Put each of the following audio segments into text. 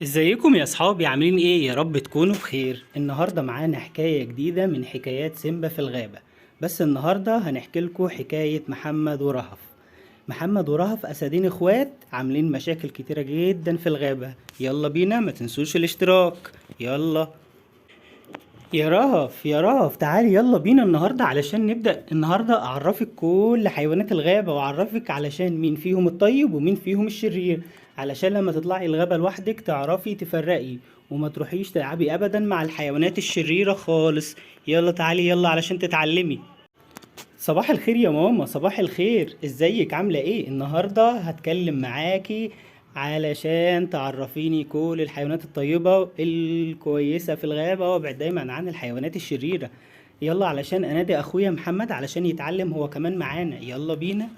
ازيكم يا اصحابي؟ عاملين ايه؟ يا رب تكونوا بخير. النهارده معانا حكاية جديدة من حكايات سيمبا في الغابة. بس النهارده هنحكي لكم حكاية محمد ورهف. محمد ورهف اسدين اخوات عاملين مشاكل كتيرة جدا في الغابة. يلا بينا، ما تنسوش الاشتراك. يلا يا رهف، يا رهف تعالي يلا بينا النهاردة علشان نبدأ النهاردة أعرفك كل حيوانات الغابة، وأعرفك علشان مين فيهم الطيب ومين فيهم الشرير، علشان لما تطلعي الغابة لوحدك تعرفي تفرقي وما تروحيش تلعبي أبدا مع الحيوانات الشريرة خالص. يلا تعالي يلا علشان تتعلمي. صباح الخير يا ماما، صباح الخير، ازيك؟ عاملة ايه؟ النهاردة هتكلم معاكي علشان تعرفيني كل الحيوانات الطيبة الكويسة في الغابة، وابعد دايما عن الحيوانات الشريرة. يلا علشان انادي اخويا محمد علشان يتعلم هو كمان معانا. يلا بينا.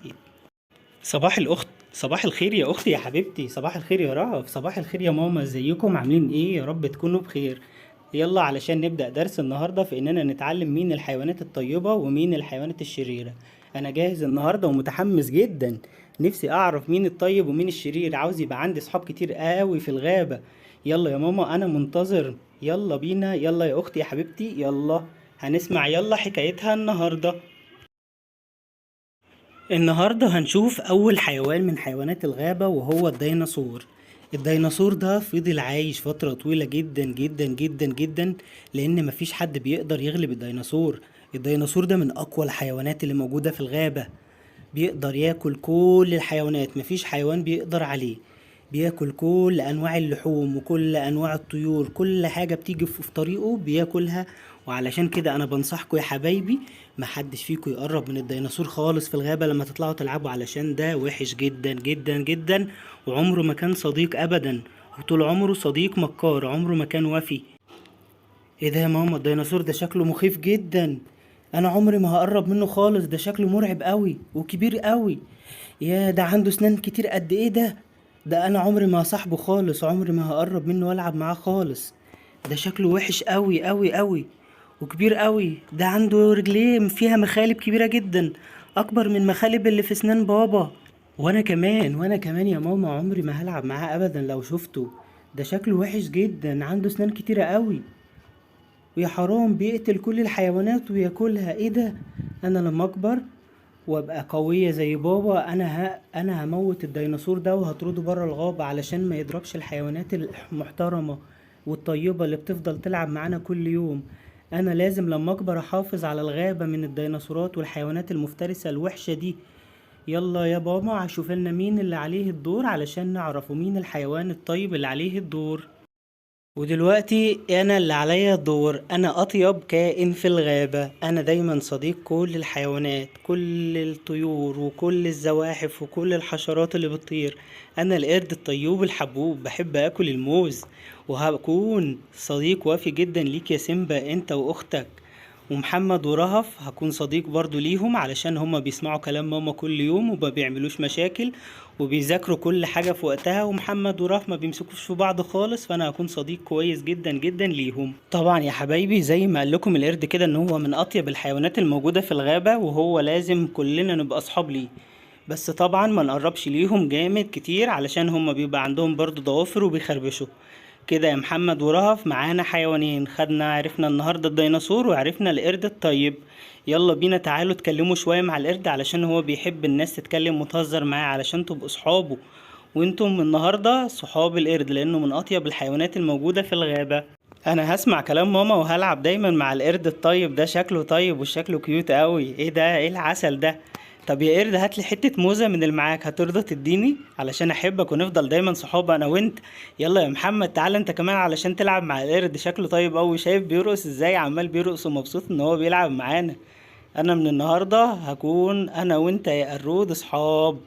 صباح الاخت، صباح الخير يا اختي يا حبيبتي، صباح الخير يا رهف، صباح الخير يا ماما، ازيكم؟ عاملين ايه؟ يا رب تكونوا بخير. يلا علشان نبدأ درس النهاردة في اننا نتعلم مين الحيوانات الطيبة ومين الحيوانات الشريرة. انا جاهز النهاردة ومتحمس جدا. نفسي اعرف مين الطيب ومين الشرير، عاوز يبقى عندي صحاب كتير قوي في الغابة. يلا يا ماما انا منتظر. يلا بينا، يلا يا اختي يا حبيبتي، يلا هنسمع يلا حكايتها النهاردة. النهاردة هنشوف أول حيوان من حيوانات الغابة وهو الديناصور. الديناصور ده فضل عايش فترة طويلة جدا جدا جدا جدا، لأن مفيش حد بيقدر يغلب الديناصور. الديناصور ده من أقوى الحيوانات اللي موجودة في الغابة. بيقدر ياكل كل الحيوانات، مفيش حيوان بيقدر عليه. بياكل كل انواع اللحوم وكل انواع الطيور، كل حاجة بتيجي في طريقه بياكلها. وعلشان كده انا بنصحكم يا حبايبي، محدش فيكم يقرب من الديناصور خالص في الغابة لما تطلعوا تلعبوا، علشان ده وحش جدا جدا جدا، وعمره ما كان صديق ابدا. وطول عمره صديق مكار، عمره ما كان وفي. ايه ده يا ماما؟ الديناصور ده شكله مخيف جدا. انا عمري ما هقرب منه خالص، ده شكله مرعب قوي وكبير قوي. يا ده عنده سنان كتير قد ايه ده؟ ده انا عمري ما هصاحبه خالص، عمري ما هقرب منه والعب معاه خالص. ده شكله وحش قوي قوي قوي وكبير قوي. ده عنده رجليه فيها مخالب كبيرة جدا، اكبر من مخالب اللي في سنان بابا. وانا كمان يا ماما عمري ما هلعب معاه ابدا لو شفته. ده شكله وحش جدا، عنده سنان كتيرة قوي. ويا حرام بيقتل كل الحيوانات وياكلها. ايه ده؟ انا لما اكبر وابقى قوية زي بابا، انا هموت الديناصور ده وهطرده بره الغابة علشان ما يضربش الحيوانات المحترمة والطيبة اللي بتفضل تلعب معانا كل يوم. انا لازم لما اكبر احافظ على الغابة من الديناصورات والحيوانات المفترسة الوحشة دي. يلا يا بابا شوف لنا مين اللي عليه الدور علشان نعرف مين الحيوان الطيب اللي عليه الدور. ودلوقتي انا اللي عليا الدور، انا اطيب كائن في الغابة، انا دايما صديق كل الحيوانات، كل الطيور وكل الزواحف وكل الحشرات اللي بتطير. انا القرد الطيوب الحبوب، بحب اكل الموز. وهكون صديق وافي جدا ليك يا سيمبا، انت واختك ومحمد ورهف. هكون صديق برضو ليهم علشان هما بيسمعوا كلام ماما كل يوم وما بيعملوش مشاكل وبيذاكروا كل حاجة في وقتها، ومحمد ورهف ما بيمسكوش في بعض خالص، فانا هكون صديق كويس جدا جدا ليهم. طبعا يا حبايبي زي ما قال لكم القرد كده ان هو من اطيب الحيوانات الموجودة في الغابة، وهو لازم كلنا نبقى اصحاب ليه. بس طبعا ما نقربش ليهم جامد كتير علشان هما بيبقى عندهم برضو ضوافر وبيخربشوا. كده يا محمد ورهف معانا حيوانين، خدنا عرفنا النهاردة الديناصور وعرفنا القرد الطيب. يلا بينا تعالوا اتكلموا شوية مع القرد علشان هو بيحب الناس تتكلم وتهزر معاه علشان تبقوا صحابه. وانتم النهاردة صحاب القرد لانه من اطيب الحيوانات الموجودة في الغابة. انا هسمع كلام ماما وهلعب دايما مع القرد الطيب ده، شكله طيب وشكله كيوت قوي. ايه ده؟ ايه العسل ده؟ طب يا قرد هاتلي حتة موزة من اللي معاك، هترضى تديني علشان احبك ونفضل دايما صحاب انا وانت. يلا يا محمد تعالى انت كمان علشان تلعب مع القرد، شكله طيب قوي. شايف بيرقص ازاي؟ عمال بيرقص ومبسوط ان هو بيلعب معانا. انا من النهاردة هكون انا وانت يا قرود صحاب،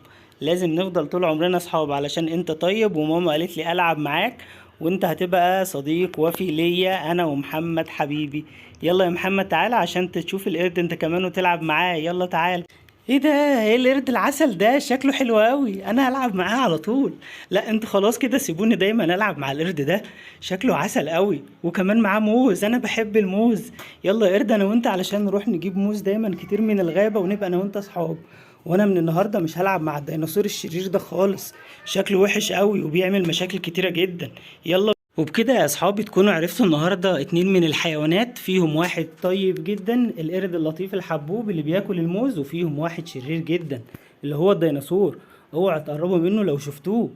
لازم نفضل طول عمرنا صحاب علشان انت طيب وماما قالت لي العب معاك، وانت هتبقى صديق وفي ليا انا ومحمد حبيبي. يلا يا محمد تعالى عشان تشوف القرد انت كمان وتلعب معاه. يلا تعالى. ايه ده؟ ايه القرد العسل ده؟ شكله حلو قوي، انا هلعب معاه على طول. لا انت خلاص كده سيبوني دايما العب مع القرد ده، شكله عسل قوي وكمان معاه موز، انا بحب الموز. يلا يا قرد انا وانت علشان نروح نجيب موز دايما كتير من الغابة ونبقى انا وانت اصحاب. وانا من النهارده مش هلعب مع الديناصور الشرير ده خالص، شكله وحش قوي وبيعمل مشاكل كتيرة جدا. يلا. وبكده يا اصحابي تكونوا عرفتوا النهارده اتنين من الحيوانات، فيهم واحد طيب جدا القرد اللطيف الحبوب اللي بياكل الموز، وفيهم واحد شرير جدا اللي هو الديناصور. اوعوا تقربوا منه لو شفتوه.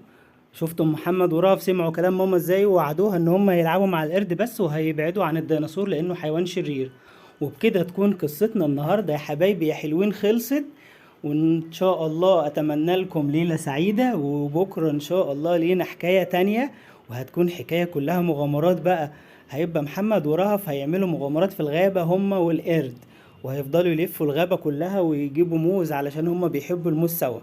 شفتم محمد ورهف سمعوا كلام ماما ازاي، ووعدوها ان هم يلعبوا مع القرد بس، وهيبعدوا عن الديناصور لانه حيوان شرير. وبكده تكون قصتنا النهارده يا حبايبي يا حلوين خلصت. وان شاء الله اتمنى لكم ليلة سعيدة، وبكرة ان شاء الله لينا حكاية تانية، وهتكون حكاية كلها مغامرات بقى. هيبقى محمد ورهف هيعملوا مغامرات في الغابة هما والقرد، وهيفضلوا يلفوا الغابة كلها ويجيبوا موز علشان هما بيحبوا الموز سوا.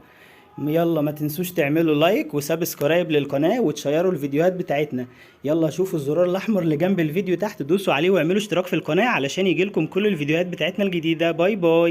يلا ما تنسوش تعملوا لايك وسبسكرايب للقناة وتشيروا الفيديوهات بتاعتنا. يلا شوفوا الزرار الاحمر اللي جنب الفيديو تحت، دوسوا عليه واعملوا اشتراك في القناة علشان يجيلكم كل الفيديوهات بتاعتنا الجديدة. باي باي.